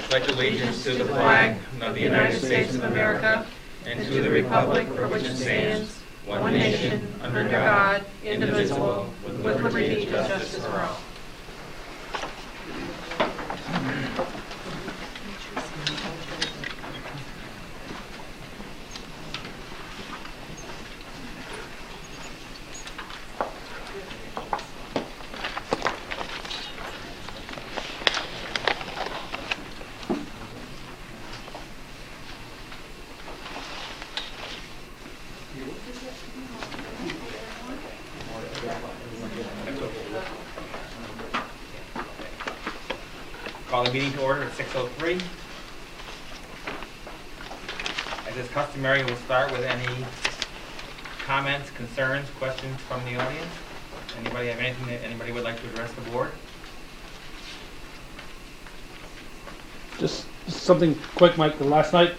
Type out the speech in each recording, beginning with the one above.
pledge allegiance to the flag of the United States of America and to the republic for which it stands, one nation, under God, indivisible, with liberty and justice for all. Call the meeting to order at 6:03. As is customary, we'll start with any comments, concerns, questions from the audience. Anybody have anything that anybody would like to address the board? Just something quick, Mike. Last night,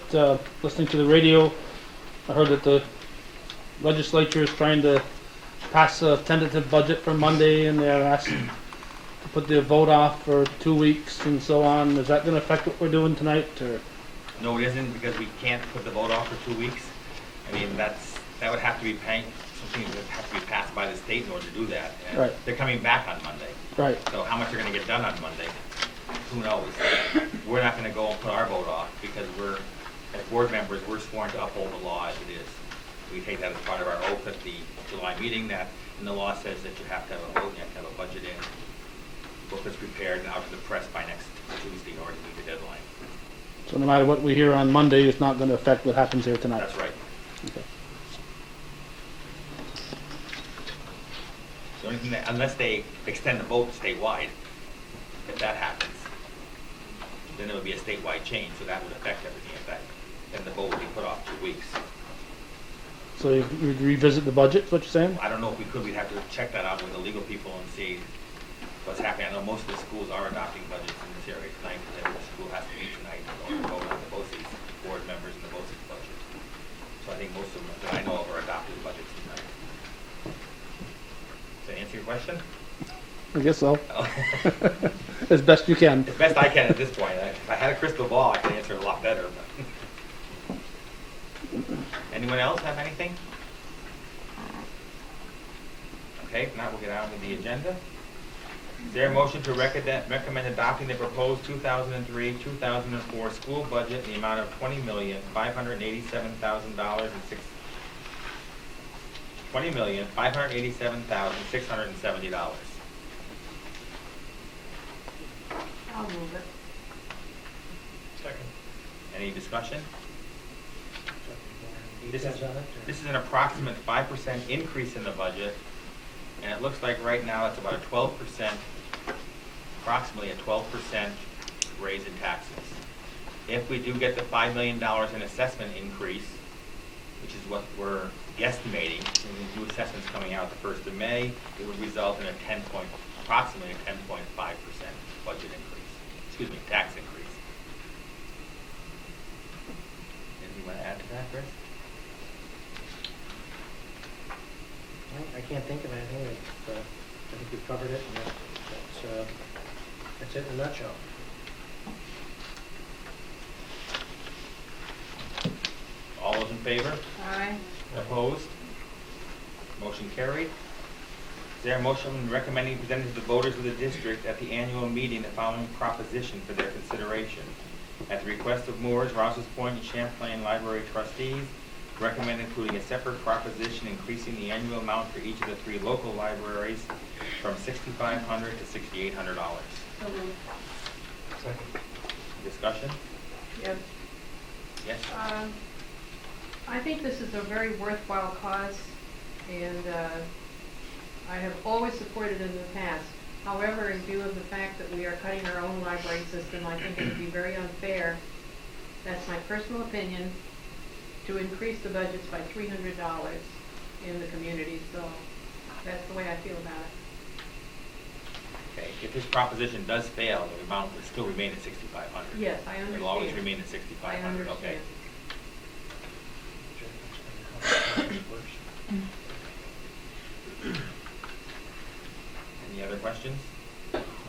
listening to the radio, I heard that the legislature is trying to pass a tentative budget for Monday, and they're asking to put the vote off for 2 weeks and so on. Is that going to affect what we're doing tonight? Or? No, it isn't, because we can't put the vote off for 2 weeks. I mean, that would have to be something that would have to be passed by the state in order to do that. And right. They're coming back on Monday. Right. So how much they're going to get done on Monday, who knows? We're not going to go and put our vote off because as board members, we're sworn to uphold the law as it is. We take that as part of our oath at the July meeting, and the law says that you have to have a vote, you have to have a budget in, book that's prepared and out to the press by next Tuesday in order to meet the deadline. So no matter what we hear on Monday, it's not going to affect what happens here tonight? That's right. Okay. The only thing that, unless they extend the vote statewide, if that happens, then it would be a statewide change, so that would affect everything. If that, then the vote would be put off 2 weeks. So you'd revisit the budget, is what you're saying? I don't know if we could. We'd have to check that out with the legal people and see what's happening. I know most of the schools are adopting budgets in this area tonight, because every school has to meet tonight in order to vote on the BOCES board members and the BOCES budget. So I think most of them that I know of are adopting budgets tonight. Does that answer your question? I guess so. Oh. As best you can. As best I can at this point. If I had a crystal ball, I could answer it a lot better. But anyone else have anything? Okay, if not, we'll get on with the agenda. Is there a motion to recommend adopting the proposed 2003-2004 school budget in the amount of $20,587,670? I'll move it. Second. Any discussion? This is an approximate 5% increase in the budget, and it looks like right now it's about a 12%, approximately a 12% raise in taxes. If we do get the $5 million in assessment increase, which is what we're guesstimating, and the new assessments coming out the 1st of May, it would result in approximately a 10.5% budget increase, tax increase. Anything you want to add to that, Chris? I can't think of anything. I think we've covered it, and that's it in a nutshell. All those in favor? Aye. Opposed? Motion carried. Is there a motion recommending presenting to the voters of the district at the annual meeting the following proposition for their consideration? At the request of Moores, Rouse's Point, and Champlain Library trustees, recommend including a separate proposition increasing the annual amount for each of the 3 local libraries from $6,500 to $6,800. So moved. Second. Discussion? Yep. Yes? I think this is a very worthwhile cause, and I have always supported it in the past. However, in view of the fact that we are cutting our own library system, I think it would be very unfair, that's my personal opinion, to increase the budgets by $300 in the community. So that's the way I feel about it. Okay, if this proposition does fail, the amount would still remain at $6,500. Yes, I understand. It'll always remain at $6,500, okay. Any other questions?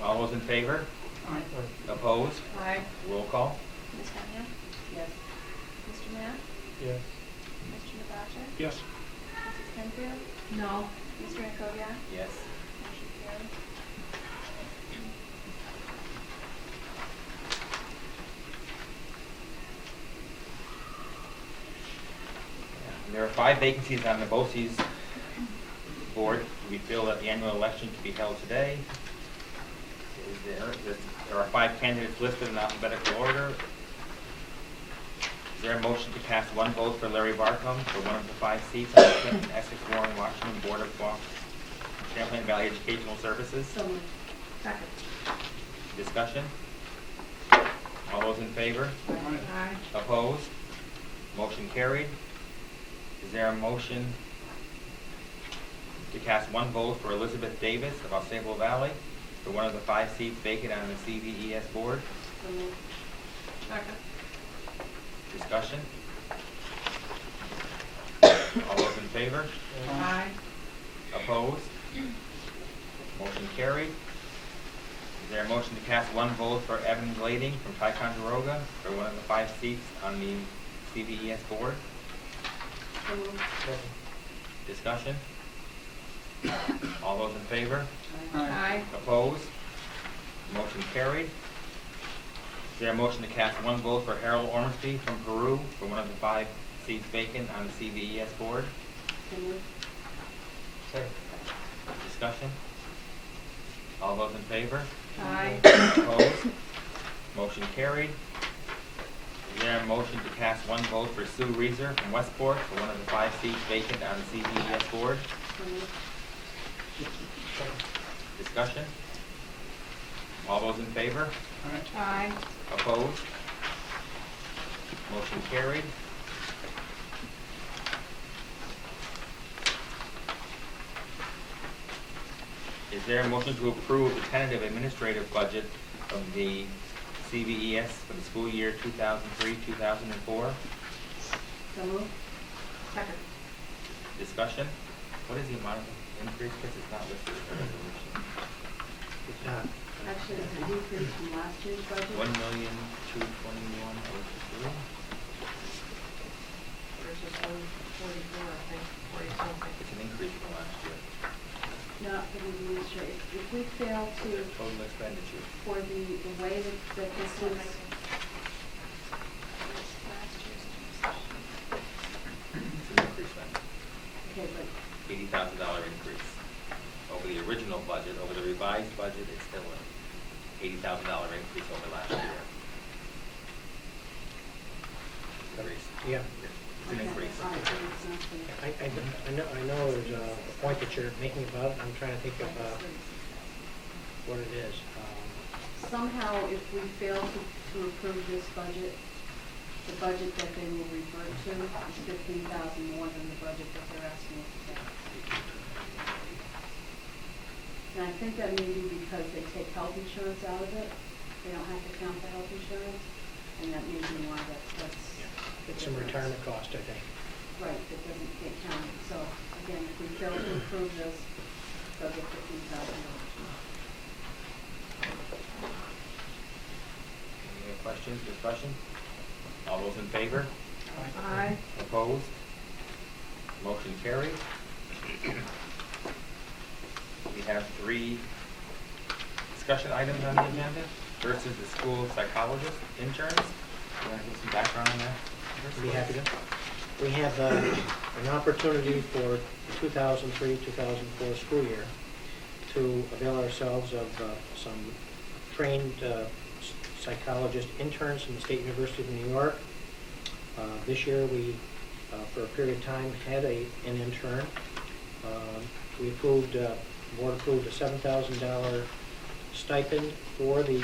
All those in favor? Opposed? Aye. Roll call. Ms. Tanya? Yes. Mr. Matt? Yes. Mr. McAllister? Yes. Mrs. Penfield? No. Mr. Jacobian? Yes. Motion carried. There are 5 vacancies on the BOCES board. We feel that the annual election to be held today. There are 5 candidates listed in alphabetical order. Is there a motion to cast one vote for Larry Barcombe for one of the 5 seats on the Clinton, Essex, Warren, Washington Board of Champlain Valley Educational Services? So moved. Second. Discussion? All those in favor? Aye. Opposed? Motion carried. Is there a motion to cast one vote for Elizabeth Davis of Osceola Valley for one of the 5 seats vacant on the CVES board? So moved. Second. Discussion? All those in favor? Aye. Opposed? Motion carried. Is there a motion to cast one vote for Evan Glading from Ticonderoga for one of the 5 seats on the CVES board? So moved. Discussion? All those in favor? Aye. Opposed? Motion carried. Is there a motion to cast one vote for Harold Ormsby from Peru for one of the 5 seats vacant on the CVES board? So moved. Discussion? All those in favor? Aye. Opposed? Motion carried. Is there a motion to cast one vote for Sue Reeser from Westport for one of the 5 seats vacant on the CVES board? So moved. Discussion? All those in favor? Aye. Opposed? Motion carried. Is there a motion to approve the tentative administrative budget of the CVES for the school year 2003-2004? So moved. Second. Discussion? What is the amount of increase, because it's not listed in the resolution? It's not. Actually, it's a decrease from last year's budget. 1,221,053. Versus 144, I think, 40 something. It's an increase from last year. Not for the administrative. If we fail to, The total expenditure. for the way that this is, Last year's It's an increase then. okay, but $80,000 increase. Over the original budget, over the revised budget, it's still an $80,000 increase over last year. Increase. Yeah. It's an okay, increase. all right, then it's not the- I know there's a point that you're making about it. I'm trying to think of what it is. Somehow, if we fail to approve this budget, the budget that they will revert to is 15,000 more than the budget that they're asking us to take. And I think that may be because they take health insurance out of it. They don't have to count the health insurance, and that may be why that's. It's some retirement cost, I think. Right, it doesn't get counted. So again, if we fail to approve this, they'll get $15,000. Any other questions, discussion? All those in favor? Aye. Opposed? Motion carried. We have 3 discussion items on the agenda. First is the school psychologist interns. You want to give some background on that? I'd be happy to. We have an opportunity for the 2003-2004 school year to avail ourselves of some trained psychologist interns from the State University of New York. This year we, for a period of time, had an intern. We approved, the board approved a $7,000 stipend for the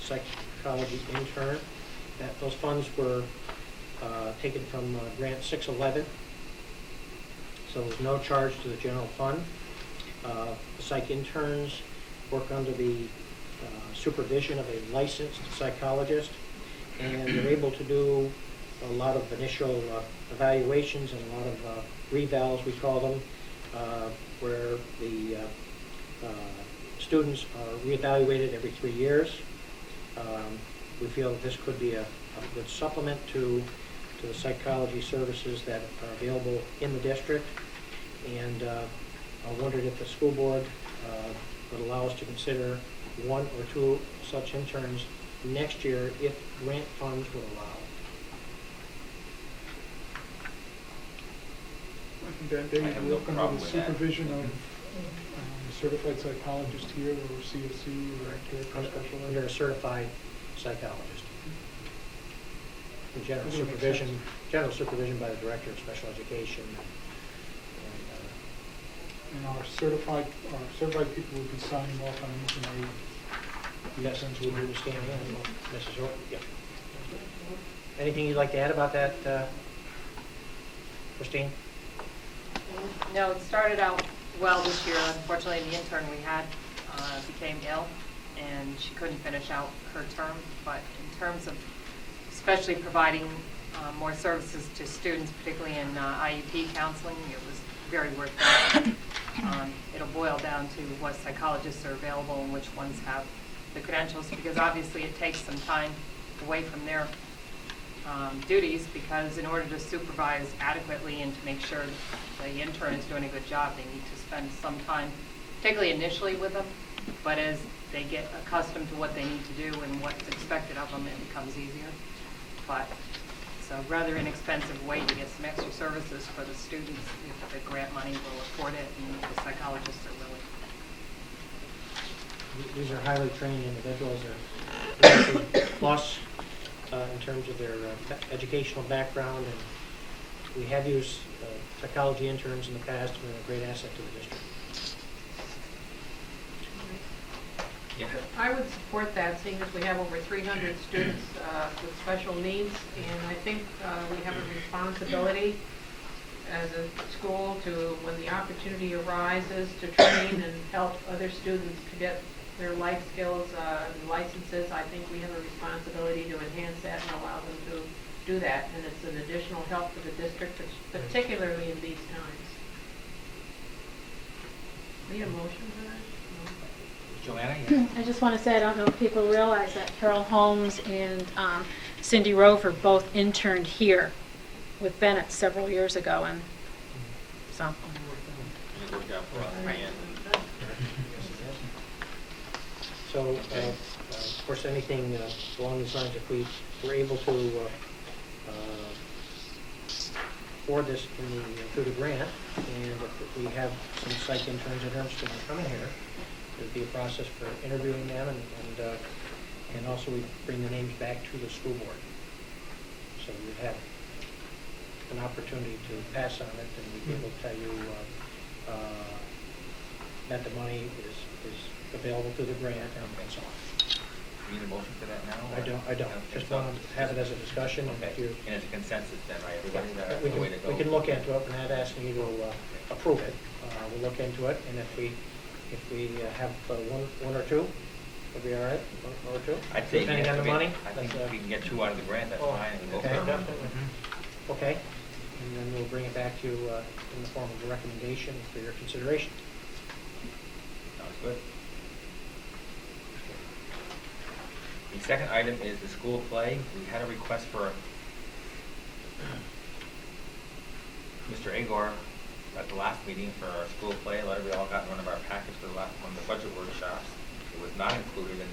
psychology intern. Those funds were taken from Grant 611, so there's no charge to the general fund. The psych interns work under the supervision of a licensed psychologist, and they're able to do a lot of initial evaluations and a lot of revals, we call them, where the students are reevaluated every 3 years. We feel that this could be a good supplement to the psychology services that are available in the district. And I wondered if the school board would allow us to consider one or two such interns next year if grant funds would allow. I think that they I have would no work under problem the with that. supervision of a certified psychologist here or CSC or director of special ed. Under a certified psychologist. And That would make sense. general supervision by the director of special education. And our certified people would be signing off on anything Yes, we would understand that. Mrs. Orr? Yeah. Anything you'd like to add about that, Christine? No, it started out well this year. Unfortunately, the intern we had became ill, and she couldn't finish out her term. But in terms of especially providing more services to students, particularly in IEP counseling, it was very worthwhile. It'll boil down to what psychologists are available and which ones have the credentials, because obviously it takes some time away from their duties, because in order to supervise adequately and to make sure the intern is doing a good job, they need to spend some time, particularly initially with them, but as they get accustomed to what they need to do and what's expected of them, it becomes easier. But it's a rather inexpensive way to get some extra services for the students if the grant money will afford it and the psychologists are willing. These are highly trained individuals, they're plus in terms of their educational background, and we have used psychology interns in the past, and they're a great asset to the district. Yeah. I would support that, seeing as we have over 300 students with special needs, and I think we have a responsibility as a school to, when the opportunity arises, to train and help other students to get their life skills and licenses. I think we have a responsibility to enhance that and allow them to do that, and it's an additional help for the district, particularly in these times. Need a motion for that? No? Joanna? Yes. I just want to say, I don't know if people realize that Carol Holmes and Cindy Rover both interned here with Bennett several years ago, and so. It worked out for us, Diane. So, of course, anything along these lines, if we were able to afford this through the grant, and if we have some psych interns that are interested in coming here, there'd be a process for interviewing them, and also we bring the names back to the school board. So we'd have an opportunity to pass on it, and we'd be able to tell you that the money is available through the grant and so on. You need a motion for that now? I don't. Just want to have it as a discussion. And if you, And it's a consensus then, right? Everybody, that's we the way to go. can look into it. We're not asking you to approve it. We'll look into it, and if we have one or two, would be all right? One or two? I'd say Depending on the money? I think if we can get 2 out of the grant, that's fine. And go Okay, for it. definitely. Okay, and then we'll bring it back to you in the form of a recommendation for your consideration. Sounds good. The second item is the school play. We had a request for Mr. Agor at the last meeting for our school play. A letter we all got in one of our packets for one of the budget workshops. It was not included in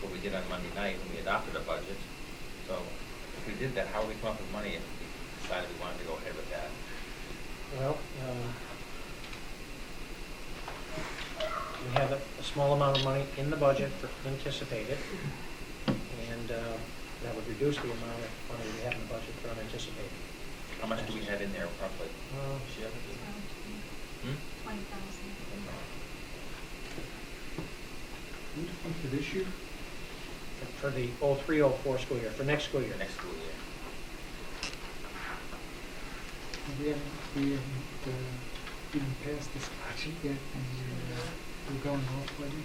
what we did on Monday night when we adopted a budget. So if we did that, how would we come up with money if we decided we wanted to go ahead with that? Well, we have a small amount of money in the budget for anticipated, and that would reduce the amount of money we have in the budget for unanticipated. How much do we have in there roughly? She has it? 20,000. For this year? For the 03-04 school year, for next school year. Next school year. We haven't even passed this budget yet, and we're going off budget.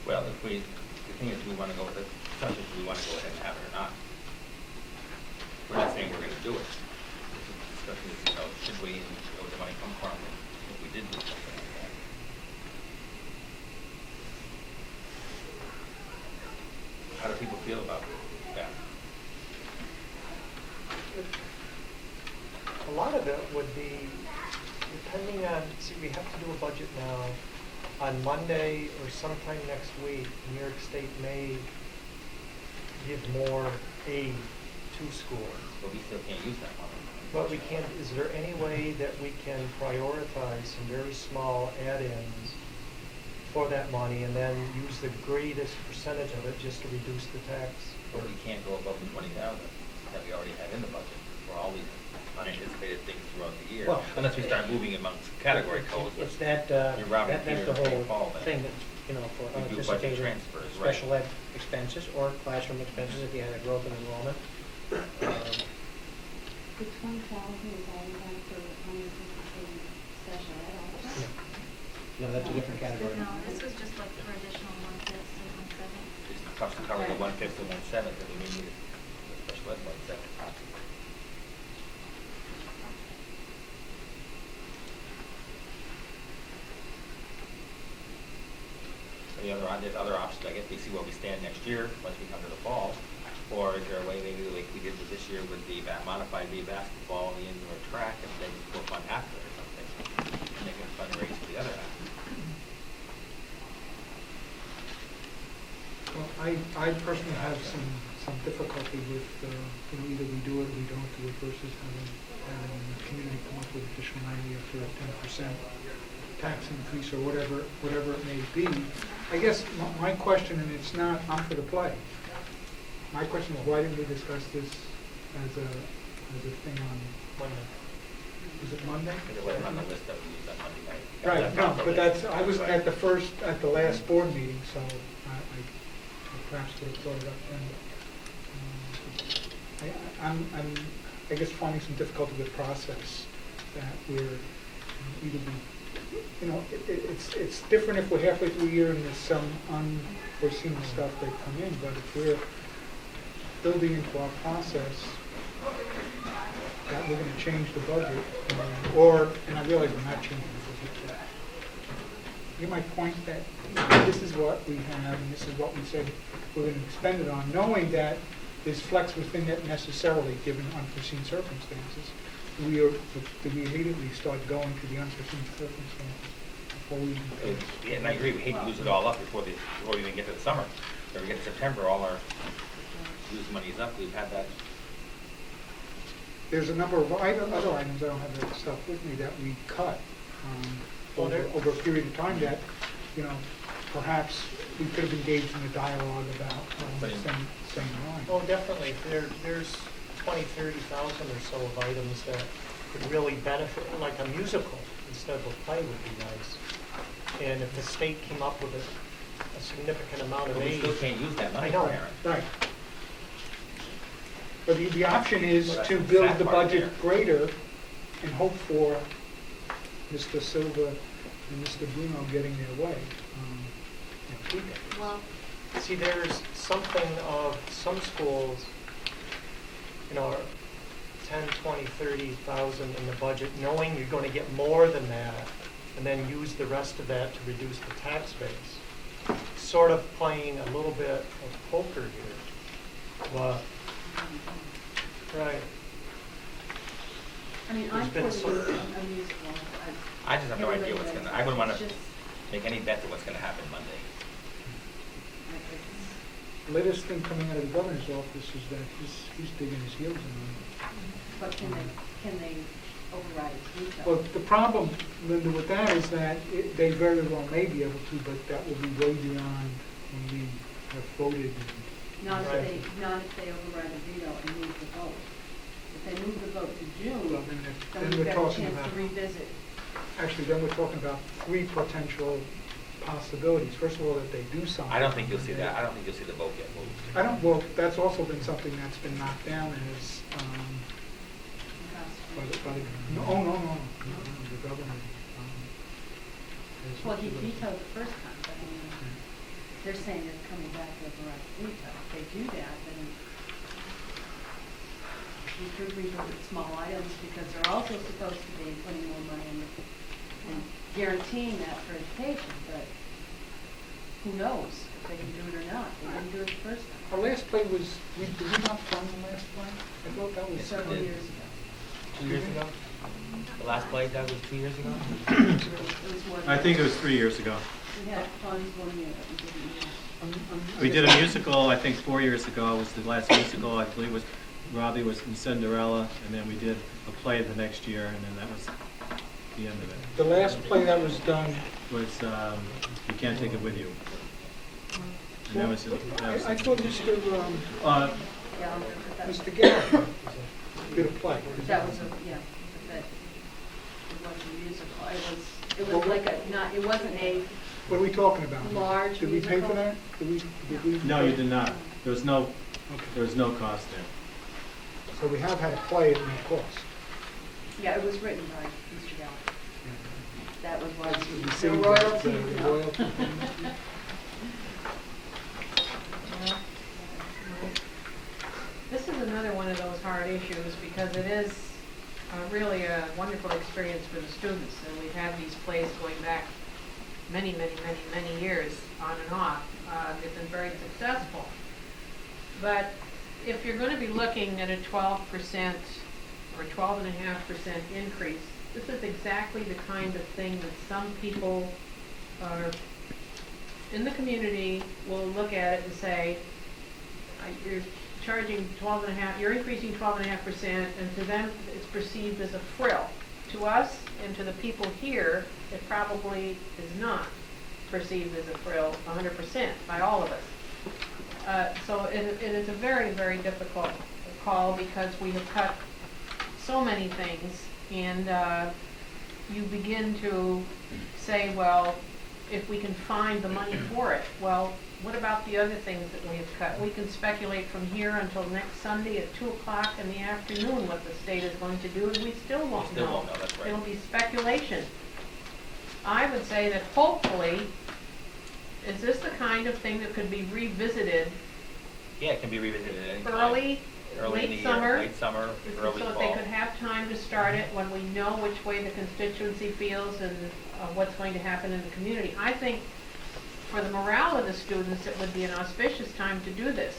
Well, the thing is, we want to go with it, the question is, do we want to go ahead and have it or not? We're not saying we're going to do it. The discussion is, should we, and where would the money come from if we did do something like that? How do people feel about that? A lot of it would be depending on, see, we have to do a budget now. On Monday or sometime next week, New York State may give more aid to schools. But we still can't use that money. But we can, is there any way that we can prioritize some very small add-ins for that money and then use the greatest percentage of it just to reduce the tax? Or we can't go above the 20,000 that we already have in the budget for all these unanticipated things throughout the year. Well, Unless we start moving amongst category codes. It's that, You're rounding that's Peter the and St. Paul whole then. thing that's, you know, for You do budget unanticipated transfers, right. special ed expenses or classroom expenses if you had a growth in enrollment. The 20,000 is all we have for unanticipated special ed also? No, that's a different category. No, this was just like for additional 1/5 and 1/7. Just to cover the 1/5 and 1/7 that we may need a special ed 1/7. There's other options, I guess we see where we stand next year, once we come to the fall. Or is there a way, maybe like we did with this year with the modified V basketball and the indoor track, and then go fund half of it or something, and they can fundraise for the other half. Well, I personally have some difficulty with, either we do it or we don't do it versus having the community come up with additional money after a 10% tax increase or whatever it may be. I guess my question, and it's not, I'm for the play. My question is, why didn't we discuss this as a thing on Monday. is it Monday? Because it wasn't on the list that we used on Monday night. Right, no, but that's, I was at the last board meeting, so I perhaps could have brought it up then. I'm I guess finding some difficulty with process that we're either it's different if we're halfway through a year and there's some unforeseen stuff that come in, but if we're building into our process that we're going to change the budget, and I realize we're not changing the budget yet. You might point that this is what we have and this is what we said we're going to expend it on, knowing that there's flex within it necessarily given unforeseen circumstances. Do we immediately start going to the unforeseen circumstances before we even pay? Yeah, and I agree, we hate to use it all up before we even get to the summer. Or we get to September, all our used money is up, we've had that. There's a number of other items, I don't have that stuff with me, that we cut over a period of time that, perhaps we could have engaged in a dialogue about same line. Oh, definitely. There's 20,000, 30,000 or so of items that could really benefit, like a musical instead of a play would be nice. And if the state came up with a significant amount of But we aid. still can't use that money, I know. Karen. Right. But the option is Well, that's to the build sad the part budget there. greater and hope for Mr. Silva and Mr. Bruno getting their way. Well, See, there's something of some schools, 10, 20, 30,000 in the budget, knowing you're going to get more than that, and then use the rest of that to reduce the tax base. Sort of playing a little bit of poker here. But, right. I mean, There's I'm been for some- a musical. I just have no idea what's gonna, I wouldn't wanna It's just- make any bet that what's gonna happen Monday. Latest thing coming out of the governor's office is that he's digging his heels in. But can they override his veto? Well, the problem, Linda, with that is that they very well may be able to, but that will be way beyond when we have voted. Not if Right. they override the veto and move the vote. If they move the vote to June, Well, then then we've we're got a talking chance about, to revisit. actually, then we're talking about three potential possibilities. First of all, that they do something. I don't think you'll see that, I don't think you'll see the vote get moved. Well, that's also been something that's been knocked down as, no, the governor. Well, he vetoed the first time, but I mean, they're saying they're coming back to override the veto. If they do that, then we could revisit small items because they're also supposed to be putting more money in and guaranteeing that for education, but who knows if they can do it or not? They didn't do it the first time, Our last play was, did we not fund the last play? I thought that was. several years ago. 2 years ago? The last play that was 2 years ago? It was more than I think it that. was 3 years ago. We had funds 1 year that we didn't use. We did a musical, I think 4 years ago was the last musical. I believe was Robbie was in Cinderella, and then we did a play the next year, and then that was the end of it. The last play that was done, Was You Can't Take It With You. And that was I thought Mr. Yeah, that was, Mr. Garrett did a play. that was a, yeah, that, it wasn't a musical, it was like a, not, it wasn't a What are we talking about? large Did we pay for musical. that? Did we? No, you did not. There was no Okay. cost there. So we have had a play at no cost. Yeah, it was written by Mr. Gallagher. That was why, We the saved royalties, the no. royalty. This is another one of those hard issues because it is really a wonderful experience for the students. And we've had these plays going back many years on and off. They've been very successful. But if you're going to be looking at a 12% or 12.5% increase, this is exactly the kind of thing that some people in the community will look at it and say, you're charging 12.5, you're increasing 12.5%, and to them it's perceived as a frill. To us and to the people here, it probably is not perceived as a frill 100% by all of us. So it is a very difficult call because we have cut so many things, and you begin to say, well, if we can find the money for it, well, what about the other things that we have cut? We can speculate from here until next Sunday at 2 o'clock in the afternoon what the state is going to do, and we still won't know. Still won't know, that's right. It'll be speculation. I would say that hopefully, is this the kind of thing that could be revisited Yeah, it can be revisited at any time. early in late the year, summer? late summer, early So fall. if they could have time to start it when we know which way the constituency feels and what's going to happen in the community. I think for the morale of the students, it would be an auspicious time to do this.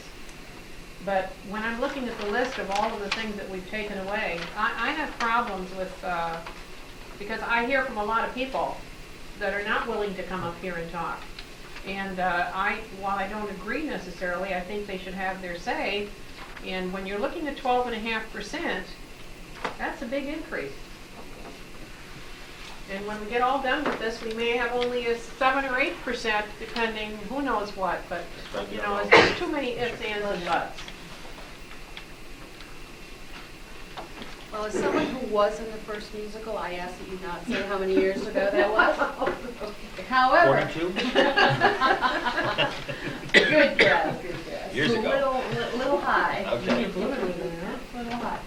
But when I'm looking at the list of all of the things that we've taken away, I have problems with, because I hear from a lot of people that are not willing to come up here and talk. And while I don't agree necessarily, I think they should have their say. And when you're looking at 12.5%, that's a big increase. And when we get all done with this, we may have only a 7 or 8%, depending, who knows what, but, you know, there's too many ifs, ands, and buts. Well, as someone who was in the first musical, I ask that you not say how many years ago that was. However. 42? Good guess, good guess. Years ago. Little high. Okay. Little high.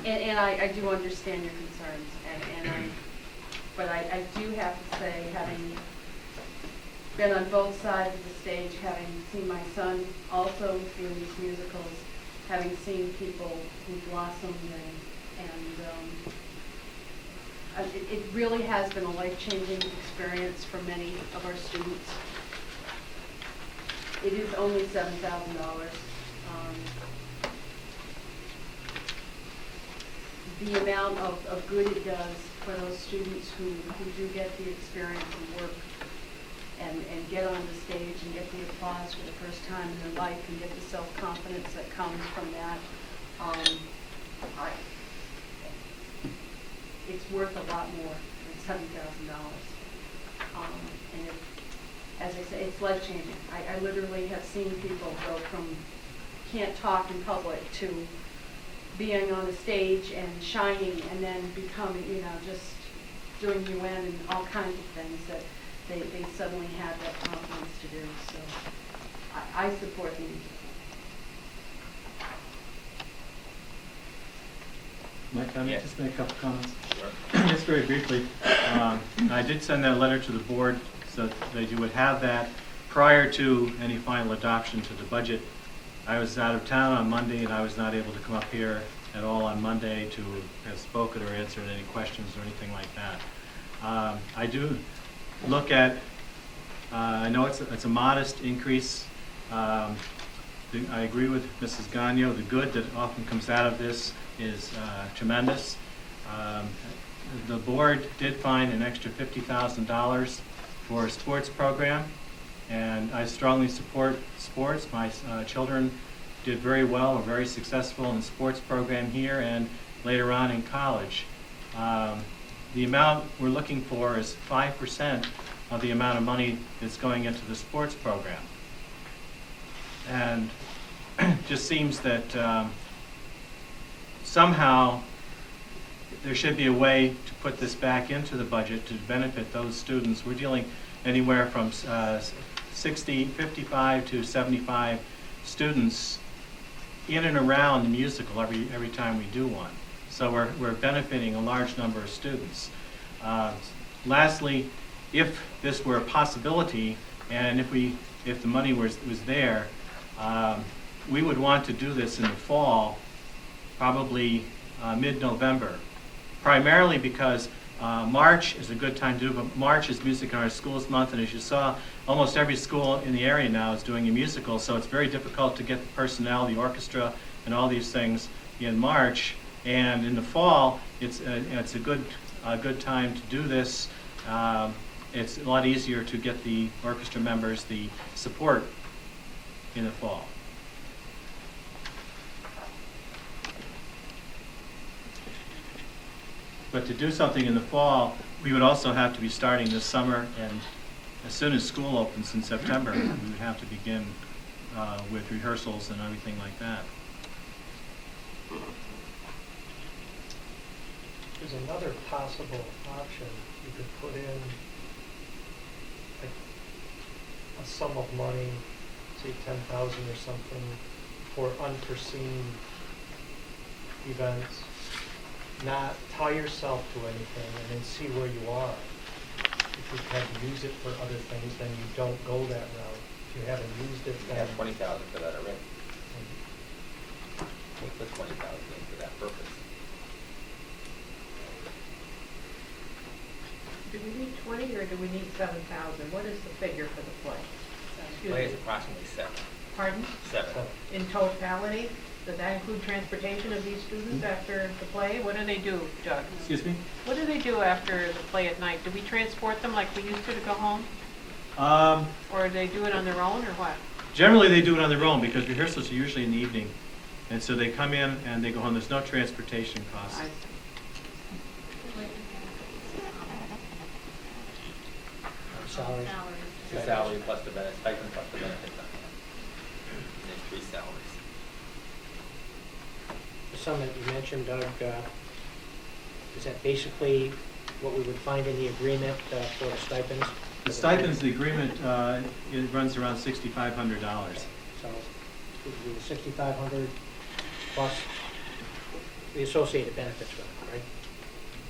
And I do understand your concerns, but I do have to say, having been on both sides of the stage, having seen my son also through these musicals, having seen people who blossomed and it really has been a life-changing experience for many of our students. It is only $7,000. The amount of good it does for those students who do get the experience and work and get on the stage and get the applause for the first time in their life and get the self-confidence that comes from that. It's worth a lot more than $7,000. And as I say, it's life-changing. I literally have seen people go from can't talk in public to being on the stage and shining and then becoming, you know, just doing UN and all kinds of things that they suddenly have that confidence to do. So I support the musical. Mike, can I Yes. just make a couple comments? Sure. Just very briefly, I did send that letter to the board so that you would have that prior to any final adoption to the budget. I was out of town on Monday and I was not able to come up here at all on Monday to have spoken or answered any questions or anything like that. I do look at, I know it's a modest increase. I agree with Mrs. Gagnon. The good that often comes out of this is tremendous. The board did find an extra $50,000 for a sports program, and I strongly support sports. My children did very well, were very successful in the sports program here and later on in college. The amount we're looking for is 5% of the amount of money that's going into the sports program. And it just seems that somehow there should be a way to put this back into the budget to benefit those students. We're dealing anywhere from 55 to 75 students in and around the musical every time we do one. So we're benefiting a large number of students. Lastly, if this were a possibility, and if the money was there, we would want to do this in the fall, probably mid-November, primarily because March is a good time to do it, but March is Music in Our Schools Month, and as you saw, almost every school in the area now is doing a musical, so it's very difficult to get the personnel, the orchestra, and all these things in March. And in the fall, it's a good time to do this. It's a lot easier to get the orchestra members the support in the fall. But to do something in the fall, we would also have to be starting this summer, and as soon as school opens in September, we would have to begin with rehearsals and everything like that. There's another possible option. You could put in a sum of money, say 10,000 or something, for unforeseen events. Not tie yourself to anything and then see where you are. If you had to use it for other things, then you don't go that route. If you haven't used it, We then... have 20,000 for that already. We put 20,000 in for that purpose. Do we need 20 or do we need 7,000? What is the figure for the play? Excuse Play me. is approximately 7. Pardon? 7. In totality? Does that include transportation of these students after the play? What do they do, Doug? Excuse me? What do they do after the play at night? Do we transport them like we used to go home? Or do they do it on their own, or what? Generally, they do it on their own because rehearsals are usually in the evening. And so they come in and they go home. There's no transportation costs. I see. Salary. The salary plus the benefits, stipend plus the benefits on that. And then 3 salaries. The sum that you mentioned, Doug, is that basically what we would find in the agreement for the stipends? The stipends, the agreement, it runs around $6,500. So it would be $6,500 plus the associated benefits with it, right?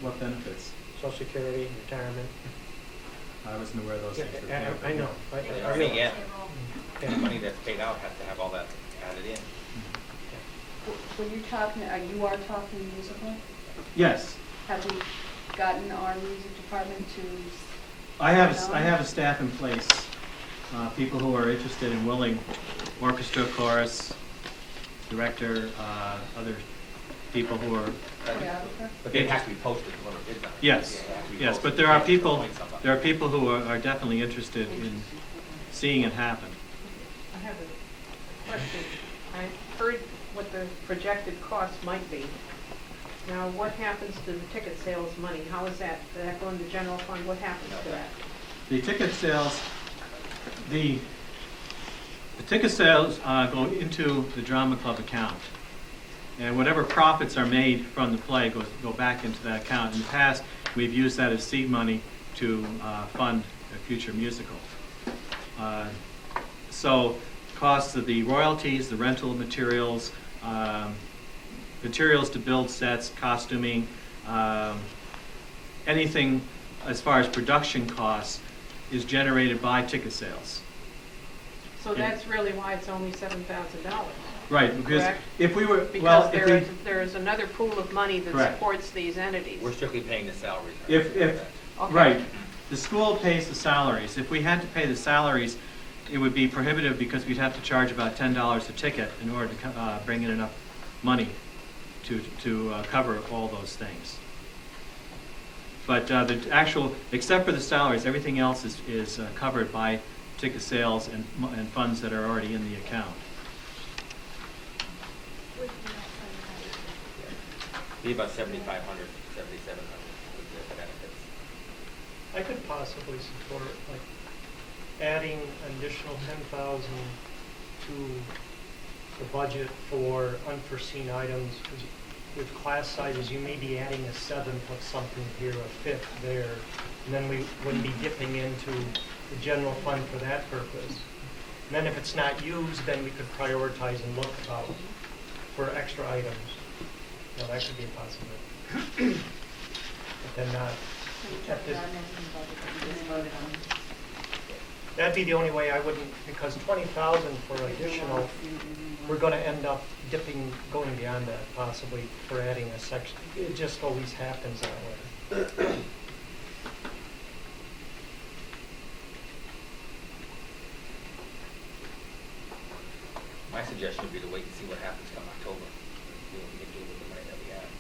What benefits? Social Security, retirement. I wasn't aware of those things. were paid. I know. They I already realize. get, Yeah. the money that's paid out has to have all that added in. When you're talking, you are talking musical? Yes. Have we gotten our music department to? I have a staff in place, people who are interested and willing, orchestra, chorus, director, other people who are, Choreographer? But it has to be posted when it is done. yes, Yeah, it has to be yes, posted. but there are You can't people, appoint somebody. there are people who are definitely interested in seeing it happen. I have a question. I heard what the projected cost might be. Now, what happens to the ticket sales money? How is that? Does that go into the general fund? What happens to that? The ticket sales, the ticket sales go into the drama club account. And whatever profits are made from the play go back into that account. In the past, we've used that as seed money to fund a future musical. So costs of the royalties, the rental materials, materials to build sets, costuming, anything as far as production costs is generated by ticket sales. So that's really why it's only $7,000. Right, because Correct. if we were, Because well, if we, there is another pool of money that Correct. supports these entities. We're strictly paying the salaries. if, Okay. right, The school pays the salaries. If we had to pay the salaries, it would be prohibitive because we'd have to charge about $10 a ticket in order to bring in enough money to cover all those things. But the actual, except for the salaries, everything else is covered by ticket sales and funds that are already in the account. Be about 7,500, 7,700 with the benefits. I could possibly support, like, adding an additional 10,000 to the budget for unforeseen items. 'Cause with class sizes, you may be adding a seventh of something here, a fifth there, and then we wouldn't be dipping into the general fund for that purpose. And then if it's not used, then we could prioritize and look out for extra items. Now, that could be a possibility. But then not at this. That'd be the only way I wouldn't, because 20,000 for additional, we're gonna end up going beyond that possibly for adding a section. It just always happens that way. My suggestion would be to wait and see what happens come October. See what we can do with the money that we have.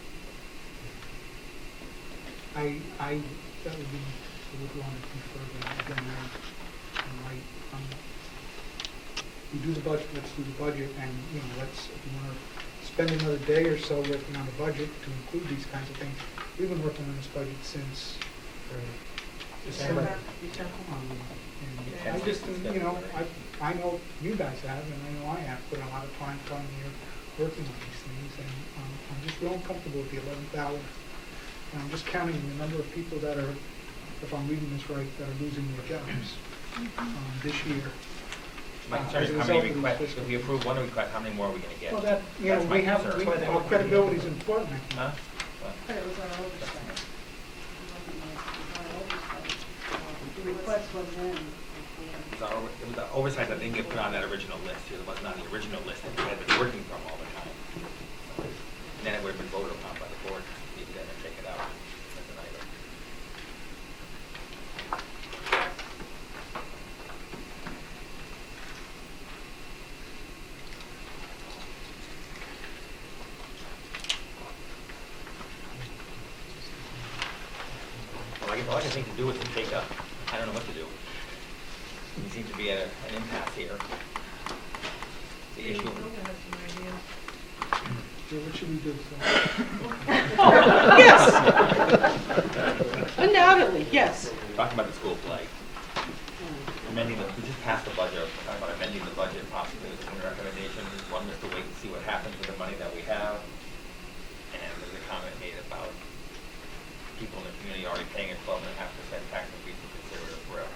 That would be, I would want to confer that again, I'm right. We do the budget, let's do the budget, and, you know, if you want to spend another day or so working on the budget to include these kinds of things. We've been working on this budget since December. And I just, you know, I know you guys have, and I know I have put a lot of time coming here working on these things, and I'm just real uncomfortable with the 11th hour. And I'm just counting the number of people that are, if I'm reading this right, that are losing their jobs this year. My concern is how many requests, if we approve one request, how many more are we going to get? Well, that, you know, That's my concern. our credibility is important, I think. Huh? But it was our oversight. The request was in. It was the oversight that didn't get put on that original list. It wasn't on the original list that we had been working from all the time. And then it would have been voted upon by the board, we could then take it out as an item. Well, I guess all I can think to do is to take up, I don't know what to do. We seem to be at an impasse here. The issue. Yeah, what should we do? Yes. Undoubtedly, yes. Talking about the school play. We just passed the budget, talking about amending the budget possibly with some recommendations. One was to wait and see what happens with the money that we have. And there's a comment made about people in the community already paying a 12.5% tax increase to consider it a thrill.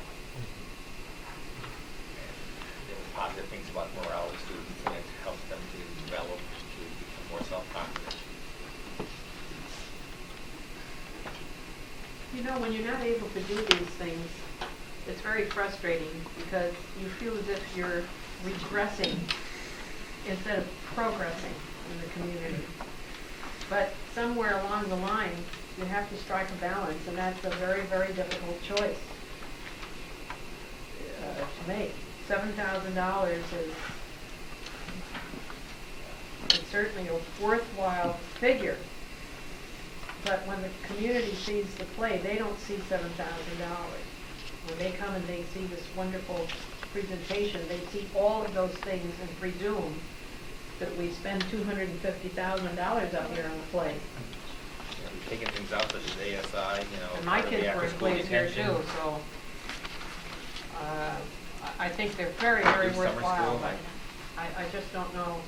There were positive things about morale of students, and it helps them to develop, to become more self-confident. You know, when you're not able to do these things, it's very frustrating because you feel as if you're regressing instead of progressing in the community. But somewhere along the line, you have to strike a balance, and that's a very, very difficult choice to make. $7,000 is certainly a worthwhile figure. But when the community sees the play, they don't see $7,000. When they come and they see this wonderful presentation, they see all of those things and presume that we spend $250,000 up here on the play. Taking things out such as ASI, And my part of the kids were in after-school plays here detention. too, so I think they're very, very Summer worthwhile, school. but I just don't know.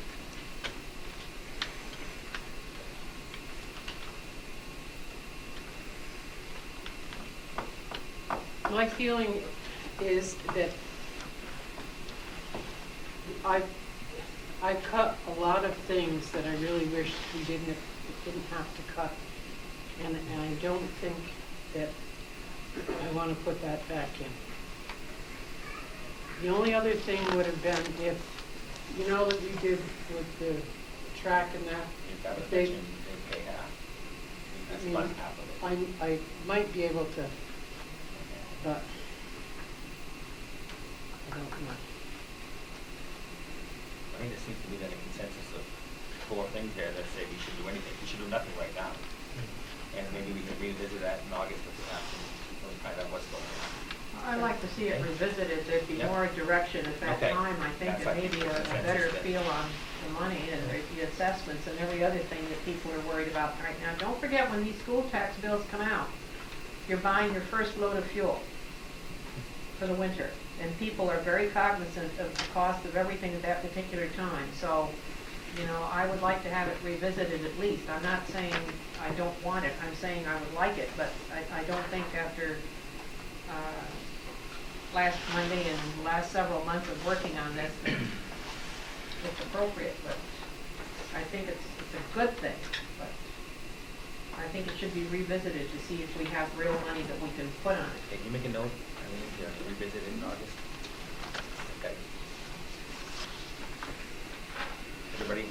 My feeling is that I cut a lot of things that I really wish we didn't have to cut. And I don't think that I want to put that back in. The only other thing would have been if, you know, that we did with the track and that. If that was They- mentioned, they pay half. That's I mean, less half of it. I might be able to but I don't know. I think there seems to be then a consensus of 4 things there that say we should do anything. We should do nothing right now. And maybe we can revisit that in August if we have to, really find out what's going on. I'd like to see it revisited, there'd be Yep. more direction at that Okay. time. I think That's that like maybe a consensus better then. feel on the money and the assessments and every other thing that people are worried about right now. Don't forget, when these school tax bills come out, you're buying your first load of fuel for the winter. And people are very cognizant of the cost of everything at that particular time. So, you know, I would like to have it revisited at least. I'm not saying I don't want it, I'm saying I would like it, but I don't think after last Monday and last several months of working on this, that it's appropriate, but I think it's a good thing, but I think it should be revisited to see if we have real money that we can put on it. Can you make a note? I mean, to revisit it in August. Okay. Everybody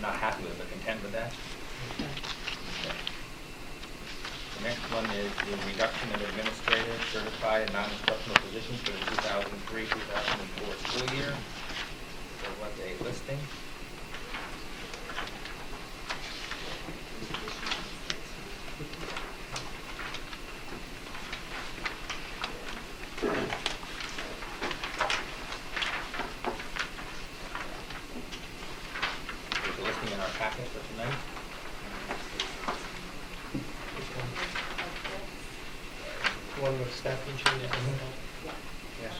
not happy with it, but content with that? Okay. The next one is the reduction of administrative, certified, and non-instructional positions for the 2003-2004 school year. There was a listing. There's a listing in our packet for tonight. One with staffing changes. Yes.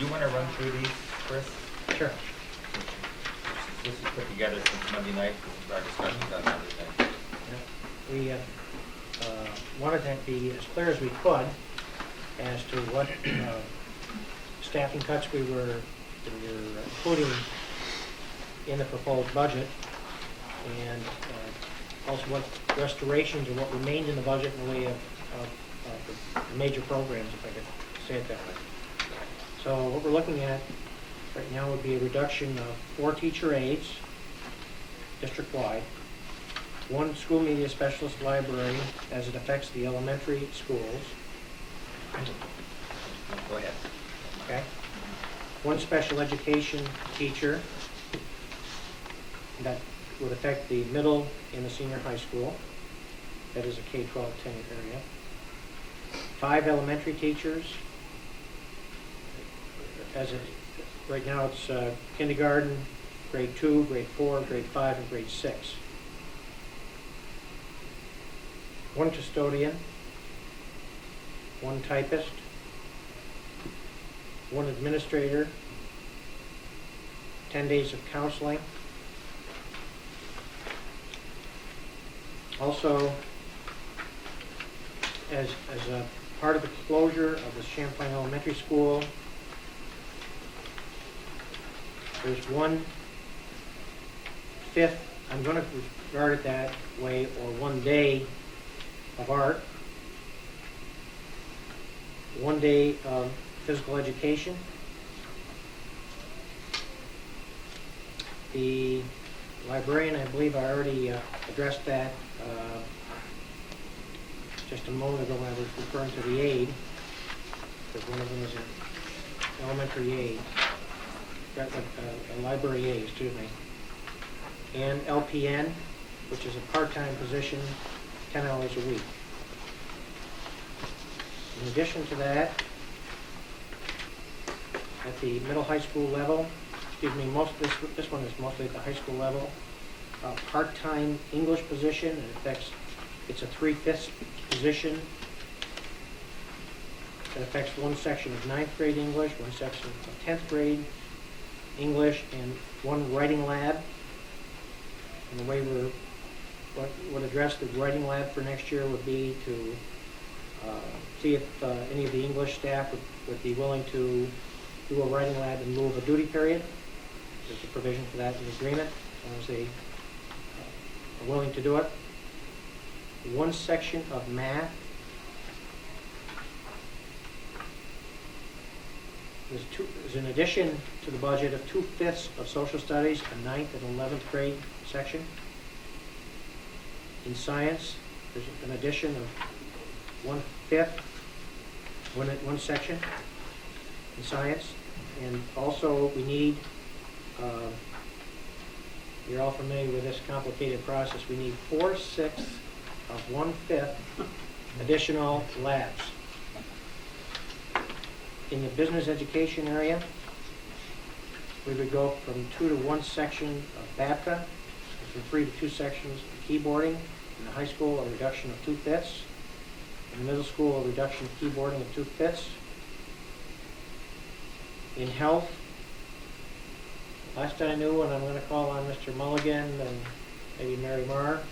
You want to run through these, Chris? Sure. This is put together since Monday night, this is our discussions on everything. We wanted to be as clear as we could as to what staffing cuts we were including in the proposed budget, and also what restorations or what remained in the budget in the way of the major programs, if I could say it that way. So what we're looking at right now would be a reduction of 4 teacher aides district-wide, 1 school media specialist library as it affects the elementary schools. Go ahead. Okay. 1 special education teacher that would affect the middle and the senior high school. That is a K-12 tenant area. 5 elementary teachers. Right now it's kindergarten, grade 2, grade 4, grade 5, and grade 6. 1 custodian, 1 typist, 1 administrator, 10 days of counseling. Also, as a part of the closure of the Champlain Elementary School, there's 1/5, I'm going to regard it that way, or 1 day of art, 1 day of physical education. The librarian, I believe I already addressed that just a moment ago when I was referring to the aide, because one of them is an elementary aide, a library aide, excuse me, and LPN, which is a part-time position, 10 hours a week. In addition to that, at the middle high school level, excuse me, this one is mostly at the high school level, a part-time English position, it's a 3/5 position. That affects 1 section of 9th grade English, 1 section of 10th grade English, and 1 writing lab. And the way what would address the writing lab for next year would be to see if any of the English staff would be willing to do a writing lab in lieu of a duty period. There's a provision for that in the agreement, as long as they are willing to do it. 1 section of math. There's an addition to the budget of 2/5 of social studies, a 9th and 11th grade section. In science, there's an addition of 1/5 one section in science. And also, we need, you're all familiar with this complicated process, we need 4/6 of 1/5 additional labs. In the business education area, we would go from 2 to 1 section of BABCA, from 3 to 2 sections of keyboarding. In the high school, a reduction of 2/5. In the middle school, a reduction of keyboarding of 2/5. In health, last I knew, and I'm going to call on Mr. Mulligan and maybe Mary Marr,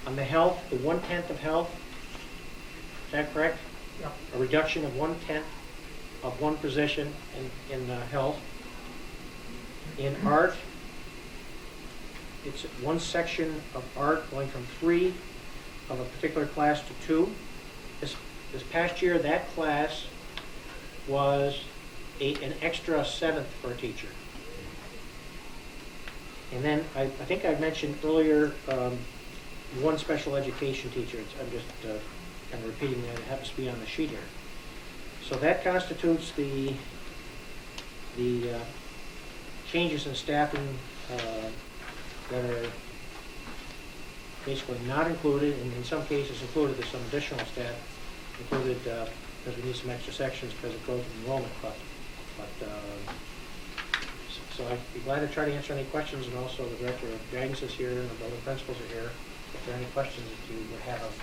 on the health, the 1/10 of health, is that correct? Yeah. A reduction of 1/10 of one position in health. In art, it's one section of art going from 3 of a particular class to 2. This past year, that class was an extra 7th for a teacher. And then I think I mentioned earlier one special education teacher. I'm just kind of repeating that. It happens to be on the sheet here. So that constitutes the changes in staffing that are basically not included, and in some cases included. There's some additional staff included because we need some extra sections because of growth in enrollment. So I'd be glad to try to answer any questions, and also the director of guidance is here and the building principals are here. If there are any questions that you would have of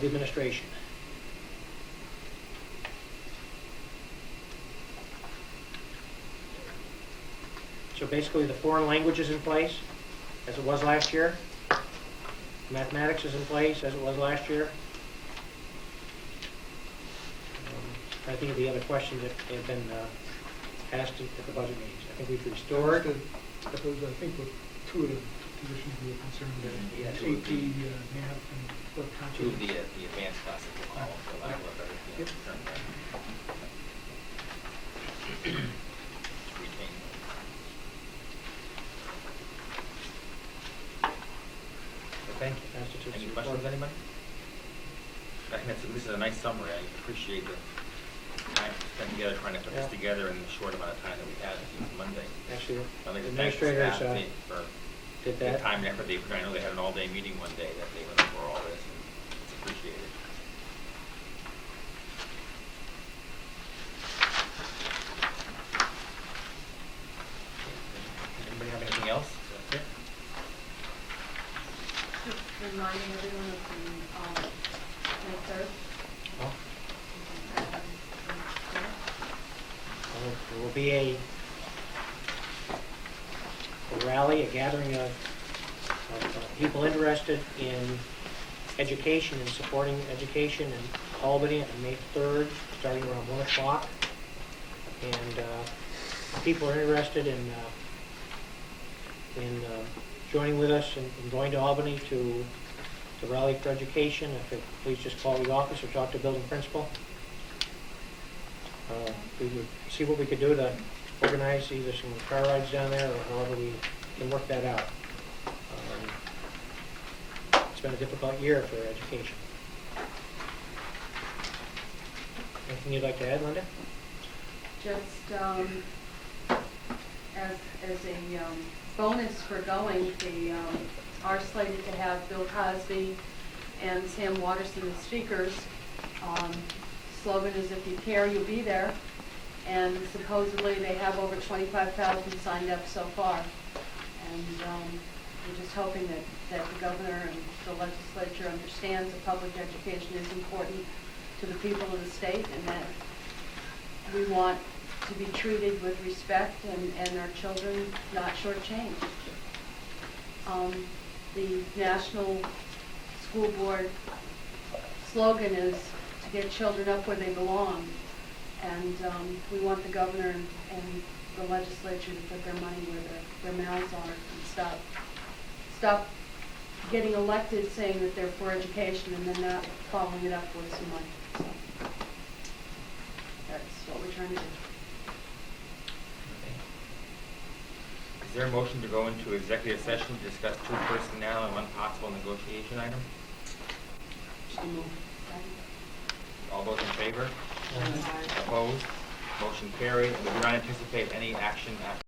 the administration. So basically, the foreign language is in place, as it was last year. Mathematics is in place, as it was last year. I think of the other questions that have been asked at the budget meetings. I think we've restored. I think with 2 of the positions we were concerned with, Yeah, AP, 2 of the- math, and what 2 of the advanced classes will call, for lack of a better Yep. term. Retain. Thank you. Constitutes Any the questions, report. anybody? I think this is a nice summary. I appreciate the time spent together trying to put this Yeah. together in the short amount of time that we had since Monday. Actually, I'd like the to thank the administrators staff for did the that. time and effort they put. I know they had an all-day meeting one day that they went over all this, and it's appreciated. Anybody have anything else? That's it? Just reminding everyone of the May 3rd. Oh. There will be a rally, a gathering of people interested in education and supporting education in Albany on May 3rd, starting around 1 o'clock. And people are interested in joining with us and going to Albany to rally for education. If it, please just call the office or talk to the building principal. We would see what we could do to organize either some car rides down there or however we can work that out. It's been a difficult year for education. Anything you'd like to add, Linda? Just as a bonus for going, they are slated to have Bill Cosby and Sam Waterston as speakers. Slogan is, "If you care, you'll be there." And supposedly they have over 25,000 signed up so far. And we're just hoping that the governor and the legislature understands that public education is important to the people of the state, and that we want to be treated with respect and our children not shortchanged. The National School Board slogan is to get children up where they belong. And we want the governor and the legislature to put their money where their mouths are and stop getting elected saying that they're for education and then not following it up with some money. So that's what we're trying to do. Is there a motion to go into executive session to discuss 2 personnel and 1 possible negotiation item? Second. All All those in favor? Opposed? Motion carried. We do not anticipate any action after